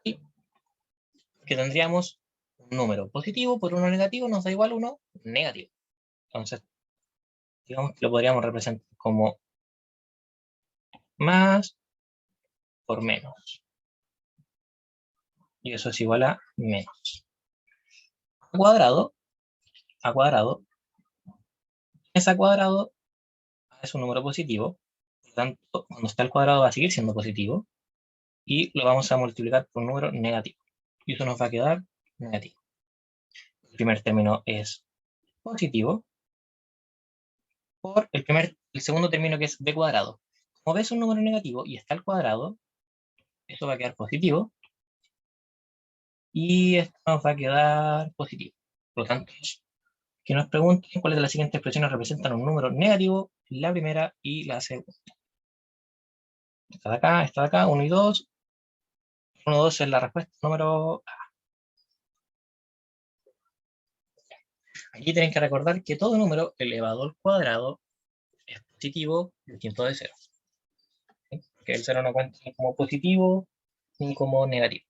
y que tendríamos un número positivo por uno negativo, nos da igual uno negativo. Entonces, digamos que lo podríamos representar como más por menos. Y eso es igual a menos. A cuadrado, es a cuadrado, es un número positivo, por lo tanto, cuando está al cuadrado va a seguir siendo positivo, y lo vamos a multiplicar por un número negativo. Y eso nos va a quedar negativo. El primer término es positivo por el segundo término que es b cuadrado. Como b es un número negativo y está al cuadrado, esto va a quedar positivo, y esto nos va a quedar positivo. Por lo tanto, que nos pregunten cuáles de las siguientes expresiones representan un número negativo, la primera y la segunda. Esta de acá, 1 y 2. 1, 2 es la respuesta número A. Aquí tienen que recordar que todo número elevado al cuadrado es positivo distinto de 0. ¿Sí? Porque el 0 no cuenta ni como positivo ni como negativo.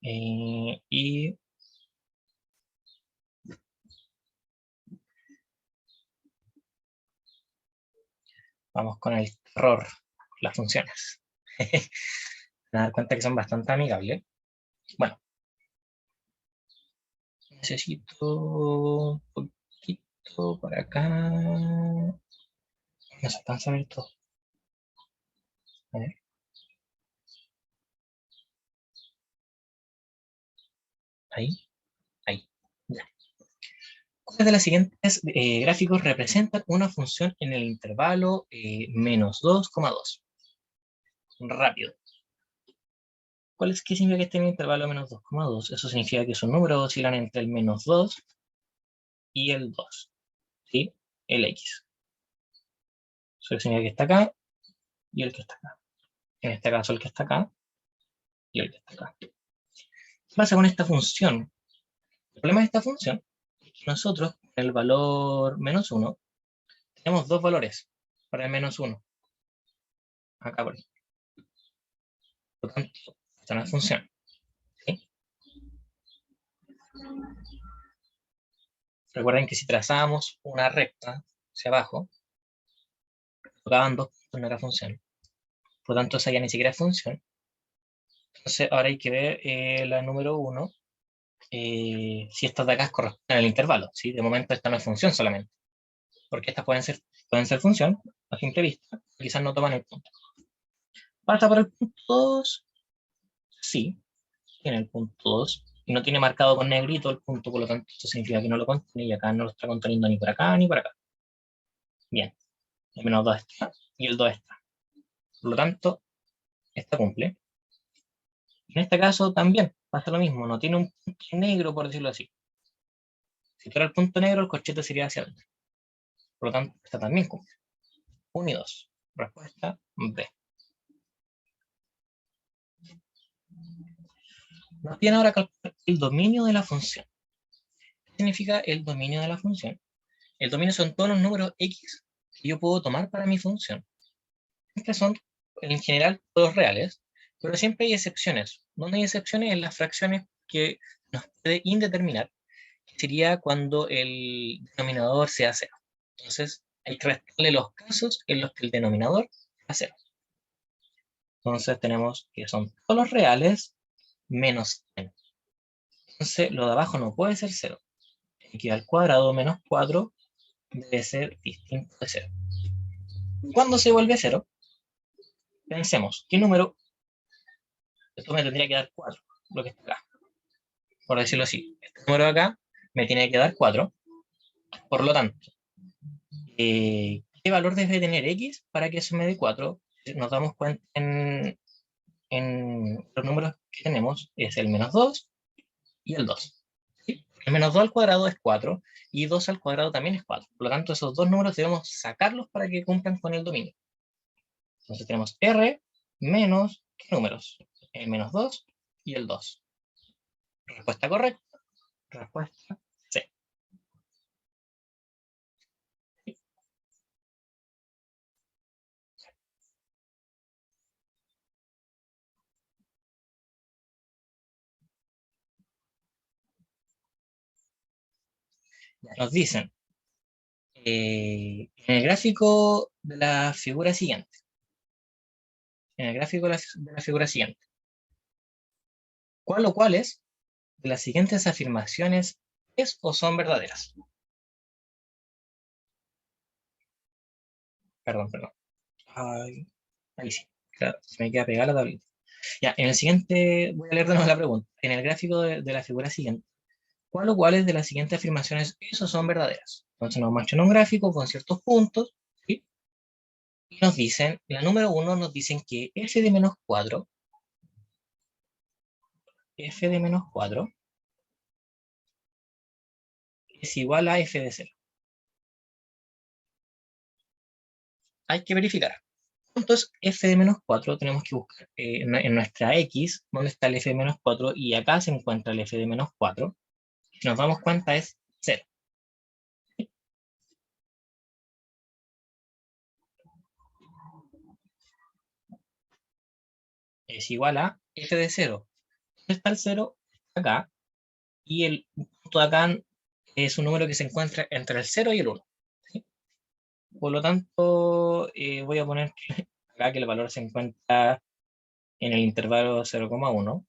Y vamos con el terror, las funciones. Me dar cuenta que son bastante amigables. Bueno, necesito un poquito por acá. No se alcanza a ver todo. A ver. Ahí, ahí. Ya. ¿Cuáles de los siguientes gráficos representan una función en el intervalo menos 2,2? Rápido. ¿Qué significa que esté en el intervalo menos 2,2? Eso significa que sus números oscilan entre el menos 2 y el 2. ¿Sí? El X. Eso significa que está acá y el que está acá. En este caso el que está acá y el que está acá. ¿Qué pasa con esta función? El problema de esta función es que nosotros, en el valor menos 1, tenemos dos valores para el menos 1. Acá por ahí. Por lo tanto, esta no es función. ¿Sí? Recuerden que si trazábamos una recta hacia abajo, tocaban dos puntos, no era función. Por lo tanto, esa ya ni siquiera es función. Entonces, ahora hay que ver la número 1, si estas de acá corresponden al intervalo. ¿Sí? De momento esta no es función solamente. Porque estas pueden ser función a simple vista, quizás no toman el punto. ¿Basta por el punto 2? Sí, tiene el punto 2. Y no tiene marcado con negrito el punto, por lo tanto, esto significa que no lo contiene, y acá no lo está conteniendo ni por acá ni por acá. Bien, el menos 2 está, y el 2 está. Por lo tanto, esta cumple. En este caso también pasa lo mismo, no tiene un punto negro, por decirlo así. Si fuera el punto negro, el corchete sería hacia adentro. Por lo tanto, esta también cumple. 1 y 2. Respuesta B. Nos piden ahora calcular el dominio de la función. ¿Qué significa el dominio de la función? El dominio son todos los números x que yo puedo tomar para mi función. Siempre son, en general, todos reales, pero siempre hay excepciones. ¿Dónde hay excepciones? En las fracciones que nos puede indeterminar, que sería cuando el denominador sea cero. Entonces, hay que restarle los casos en los que el denominador sea cero. Entonces, tenemos que son todos los reales menos n. Entonces, lo de abajo no puede ser cero. Tiene que ir al cuadrado menos 4 debe ser distinto de 0. Cuando se vuelve 0, pensemos, ¿qué número? Esto me tendría que dar 4, lo que está acá. Por decirlo así, este número de acá me tiene que dar 4. Por lo tanto, ¿qué valor debe tener x para que eso me dé 4? Nos damos cuenta en los números que tenemos, es el menos 2 y el 2. ¿Sí? El menos 2 al cuadrado es 4 y 2 al cuadrado también es 4. Por lo tanto, esos dos números debemos sacarlos para que cumplan con el dominio. Entonces tenemos R menos, ¿qué números? El menos 2 y el 2. Respuesta correcta. Respuesta C. Nos dicen, en el gráfico de la figura siguiente, ¿cuál o cuáles de las siguientes afirmaciones es o son verdaderas? Perdón. Ay, ahí sí, claro, se me queda pegada la tablita. Ya, en el siguiente, voy a leer de nuevo la pregunta. En el gráfico de la figura siguiente, ¿cuál o cuáles de las siguientes afirmaciones eso son verdaderas? Entonces nos muestran un gráfico con ciertos puntos, ¿sí? Y nos dicen, la número 1 nos dicen que f de menos 4 es igual a f de 0. Hay que verificar. Entonces, f de menos 4 tenemos que buscar en nuestra x, dónde está el f de menos 4, y acá se encuentra el f de menos 4. Si nos damos cuenta es 0. Es igual a f de 0. ¿Dónde está el 0? Acá. Y el punto de acá es un número que se encuentra entre el 0 y el 1. ¿Sí? Por lo tanto, voy a poner acá que el valor se encuentra en el intervalo 0,1.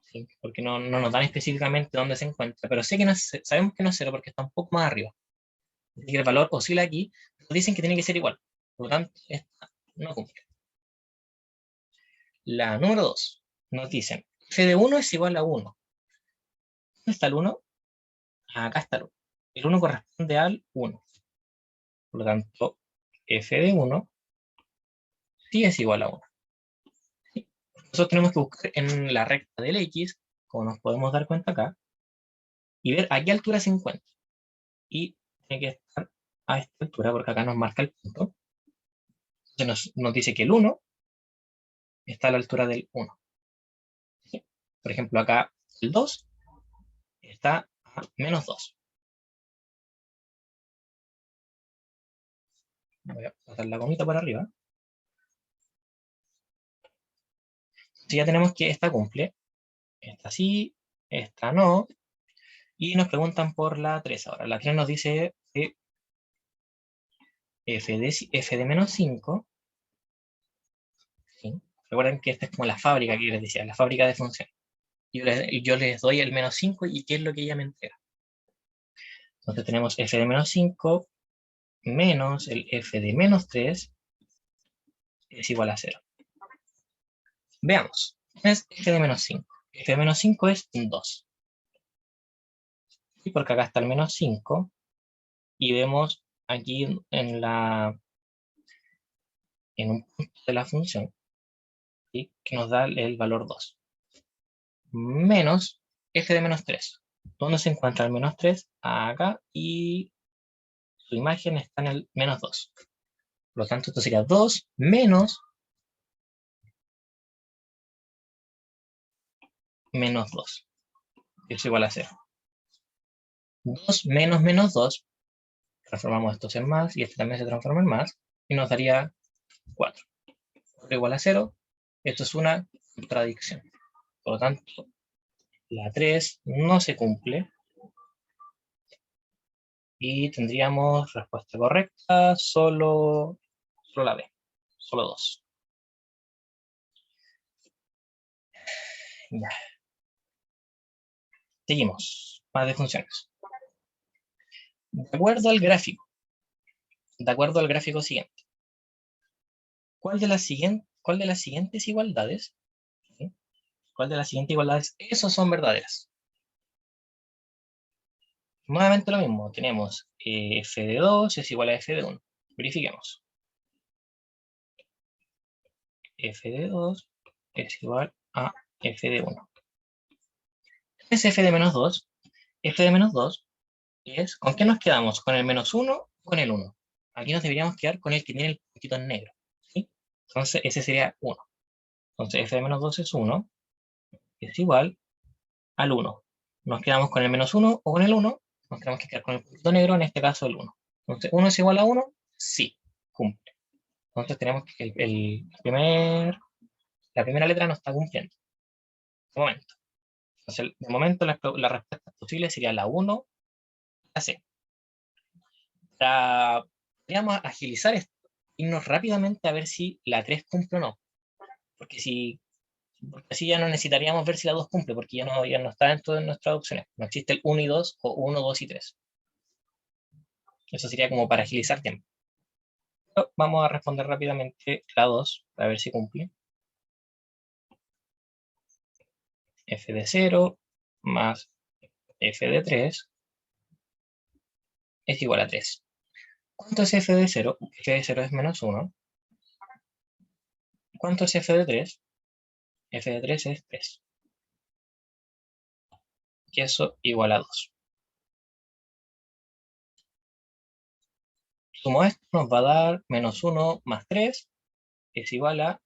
¿Sí? Porque no nos dan específicamente dónde se encuentra, pero sé que no es, sabemos que no es 0 porque está un poco más arriba. Así que el valor oscila aquí, pero dicen que tiene que ser igual. Por lo tanto, esta no cumple. La número 2 nos dicen f de 1 es igual a 1. ¿Dónde está el 1? Acá está el 1. El 1 corresponde al 1. Por lo tanto, f de 1 sí es igual a 1. ¿Sí? Nosotros tenemos que buscar en la recta del x, como nos podemos dar cuenta acá, y ver a qué altura se encuentra. Y tiene que estar a esta altura, porque acá nos marca el punto. Entonces nos dice que el 1 está a la altura del 1. ¿Sí? Por ejemplo, acá el 2 está a menos 2. Voy a pasar la comita para arriba. Si ya tenemos que esta cumple, esta sí, esta no, y nos preguntan por la 3 ahora. La 3 nos dice que f de menos 5, ¿sí? Recuerden que esta es como la fábrica que yo les decía, la fábrica de funciones. Yo les doy el menos 5 y qué es lo que ella me entrega. Entonces tenemos f de menos 5 menos el f de menos 3 es igual a 0. Veamos, ¿qué es f de menos 5? F de menos 5 es 2. ¿Sí? Porque acá está el menos 5 y vemos aquí en un punto de la función, ¿sí? Que nos da el valor 2. Menos f de menos 3. ¿Dónde se encuentra el menos 3? Acá, y su imagen está en el menos 2. Por lo tanto, esto sería 2 menos 2, que es igual a 0. 2 menos menos 2, transformamos estos en más, y este también se transforma en más, y nos daría 4. 4 igual a 0, esto es una contradicción. Por lo tanto, la 3 no se cumple, y tendríamos respuesta correcta solo la B, solo 2. Ya. Seguimos, más de funciones. De acuerdo al gráfico de acuerdo al gráfico siguiente. ¿Cuál de las siguientes igualdades? ¿Sí? ¿Cuál de las siguientes igualdades? Esos son verdaderas. Nuevamente lo mismo, tenemos f de 2 es igual a f de 1. Verifiquemos. F de 2 es igual a f de 1. ¿Qué es f de menos 2? F de menos 2 es, ¿con qué nos quedamos? ¿Con el menos 1 o con el 1? Aquí nos deberíamos quedar con el que tiene el puntito en negro. ¿Sí? Entonces ese sería 1. Entonces f de menos 2 es 1, es igual al 1. Nos quedamos con el menos 1 o con el 1, nos tenemos que quedar con el puntito negro, en este caso el 1. Entonces, ¿1 es igual a 1? Sí, cumple. Entonces tenemos que la primera letra no está cumpliendo. De momento. Entonces, de momento la respuesta posible sería la 1, la C. Podríamos agilizar esto, irnos rápidamente a ver si la 3 cumple o no. Porque así ya no necesitaríamos ver si la 2 cumple, porque ya no está dentro de nuestras opciones. No existe el 1 y 2 o 1, 2 y 3. Eso sería como para agilizar tiempo. Pero vamos a responder rápidamente la 2, para ver si cumple. F de 0 más f de 3 es igual a 3. ¿Cuánto es f de 0? F de 0 es menos 1. ¿Cuánto es f de 3? F de 3 es 3. Y eso igual a 2. Sumo esto, nos va a dar menos 1 más 3, es igual a...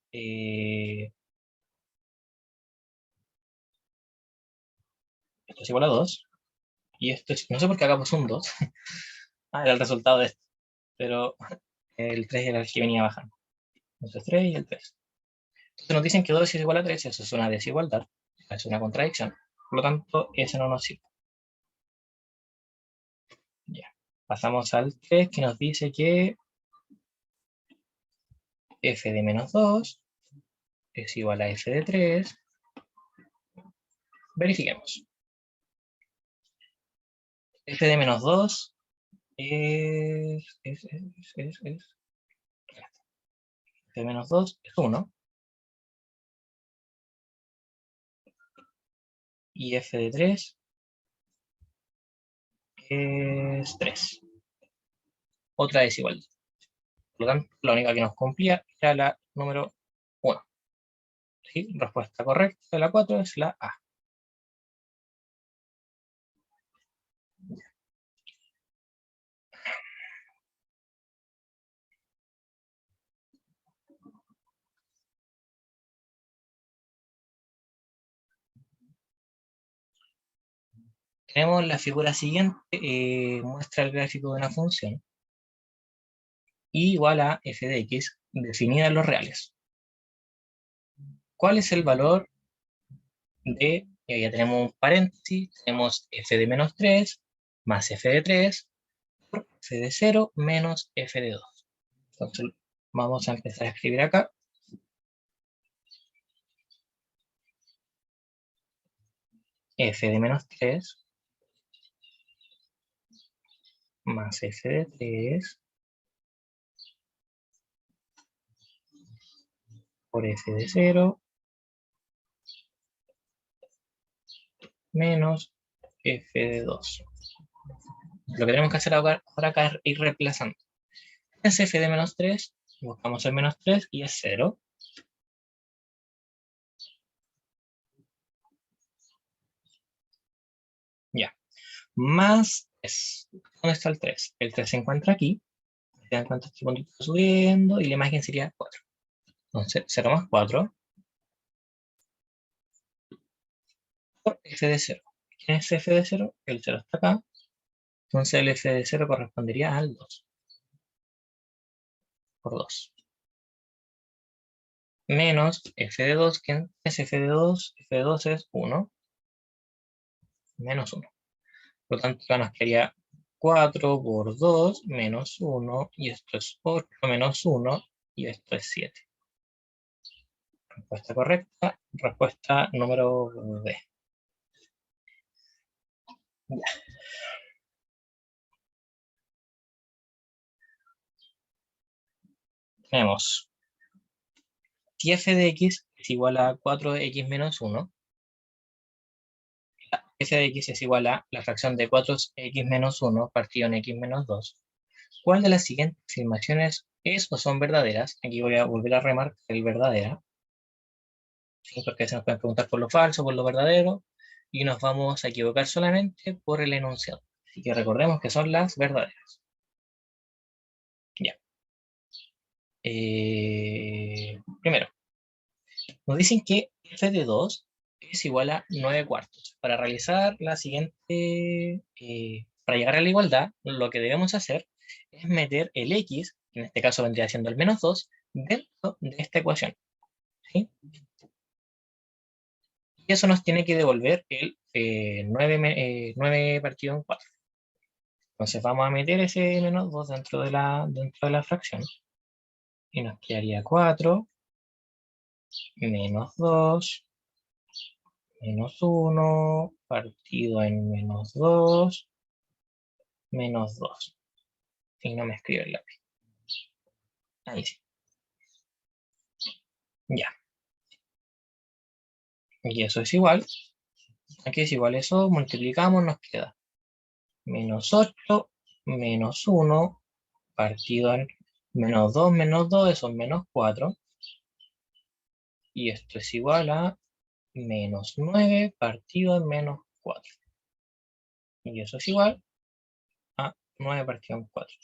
esto es igual a 2. Y esto es... No sé por qué acá puso un 2. Ah, era el resultado de esto. Pero el 3 era el que venía bajando. Entonces 3 y el 3. Entonces nos dicen que 2 es igual a 3, eso es una desigualdad, es una contradicción. Por lo tanto, ese no nos sirve. Ya. Pasamos al 3, que nos dice que f de menos 2 es igual a f de 3. Verifiquemos. F de menos 2 f de menos 2 es 1. Y f de 3 es 3. Otra desigualdad. Por lo tanto, la única que nos cumplía era la número 1. ¿Sí? Respuesta correcta de la 4 es la A. Tenemos la figura siguiente, muestra el gráfico de una función y igual a f de x definida en los reales. ¿Cuál es el valor de, ya tenemos un paréntesis, tenemos f de menos 3 más f de 3 por f de 0 menos f de 2. Entonces vamos a empezar a escribir acá. F de menos 3 más f de 3 por f de 0 menos f de 2. Lo que tenemos que hacer ahora acá es ir reemplazando. Es f de menos 3, buscamos el menos 3 y es 0. Ya. Más 3. ¿Dónde está el 3? El 3 se encuentra aquí. Se dan cuenta este puntito subiendo y la imagen sería 4. Entonces 0 más 4 por f de 0. ¿Quién es f de 0? El 0 está acá. Entonces el f de 0 correspondería al 2. Por 2. Menos f de 2. ¿Quién es f de 2? F de 2 es 1. Menos 1. Por lo tanto, acá nos quedaría 4 por 2 menos 1. Y esto es 8 menos 1. Y esto es 7. Respuesta correcta. Respuesta número D. Ya. tenemos si f de x es igual a 4x menos 1, f de x es igual a la fracción de 4x menos 1 partido en x menos 2, ¿cuál de las siguientes afirmaciones es o son verdaderas? Aquí voy a volver a remarcar el verdadera, ¿sí? Porque se nos pueden preguntar por lo falso, por lo verdadero, y nos vamos a equivocar solamente por el enunciado. Así que recordemos que son las verdaderas. Ya. Primero, nos dicen que f de 2 es igual a 9 cuartos. Para realizar la siguiente, para llegar a la igualdad, lo que debemos hacer es meter el x, en este caso vendría siendo el menos 2, dentro de esta ecuación, ¿sí? Y eso nos tiene que devolver el 9 partido en 4. Entonces vamos a meter ese menos 2 dentro de la fracción. Y nos quedaría 4 menos 2 menos 1 partido en menos 2 menos 2. Y no me escribe el lápiz. Ahí sí. Ya. Y eso es igual. Aquí es igual a eso. Multiplicamos, nos queda menos 8 menos 1 partido en menos 2, eso es menos 4. Y esto es igual a menos 9 partido en menos 4. Y eso es igual a 9 partido en 4.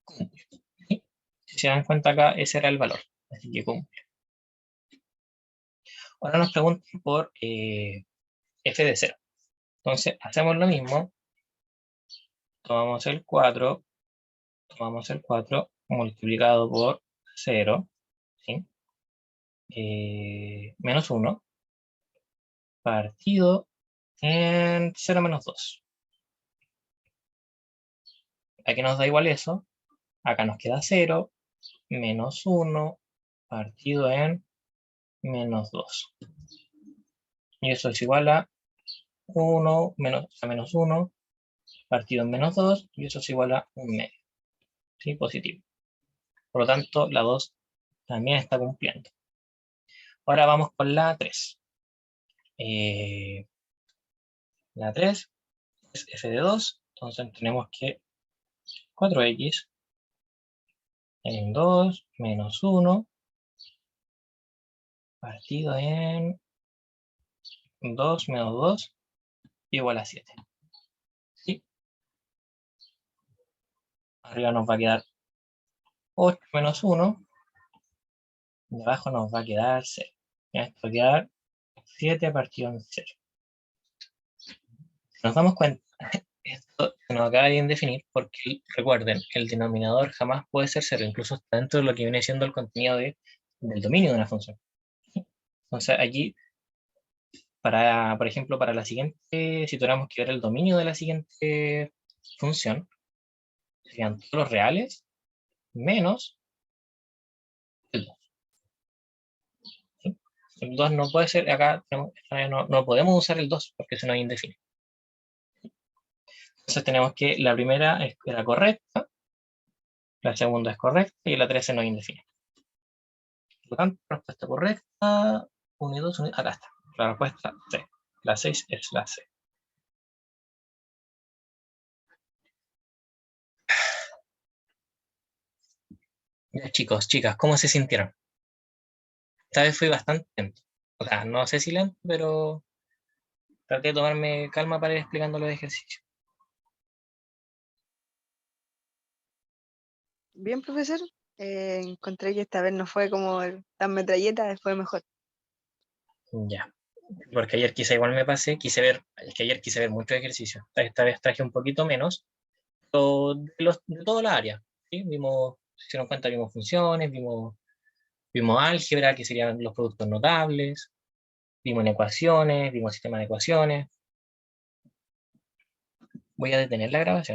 Cumple. ¿Sí? Si se dan cuenta acá, ese era el valor. Así que cumple. Ahora nos preguntan por f de 0. Entonces, hacemos lo mismo. Tomamos el 4 multiplicado por 0, ¿sí? Menos 1 partido en 0 menos 2. Aquí nos da igual eso. Acá nos queda 0 menos 1 partido en menos 2. Y eso es igual a 1 menos 1 partido en menos 2. Y eso es igual a 1 medio. ¿Sí? Positivo. Por lo tanto, la 2 también está cumpliendo. Ahora vamos con la 3. La 3 es f de 2. Entonces tenemos que 4x en 2 menos 1 partido en 2 menos 2 igual a 7. ¿Sí? Arriba nos va a quedar 8 menos 1. Y abajo nos va a quedar 0. Esto va a quedar 7 partido en 0. Si nos damos cuenta, esto se nos acaba de definir porque, recuerden, el denominador jamás puede ser 0, incluso está dentro de lo que viene siendo el contenido del dominio de una función. Entonces aquí, por ejemplo, para la siguiente, si tuviéramos que ver el dominio de la siguiente función, serían todos los reales menos el 2. ¿Sí? El 2 no puede ser, acá no podemos usar el 2 porque se nos indefine. Entonces tenemos que la primera era correcta, la segunda es correcta y la 3 se nos indefine. Por lo tanto, respuesta correcta, 1 y 2, acá está. La respuesta C. La 6 es la C. Ya, chicos, chicas, ¿cómo se sintieron? Esta vez fui bastante lento. O sea, no sé si lento, pero traté de tomarme calma para ir explicando los ejercicios. Bien, profesor. Encontré que esta vez no fue como tan metralleta, fue mejor. Ya. Porque ayer quizá igual me pasé, es que ayer quise ver muchos ejercicios. Esta vez traje un poquito menos, pero de toda la área. ¿Sí? Si se nos cuenta, vimos funciones, vimos álgebra, que serían los productos notables, vimos en ecuaciones, vimos sistemas de ecuaciones. Voy a detener la grabación.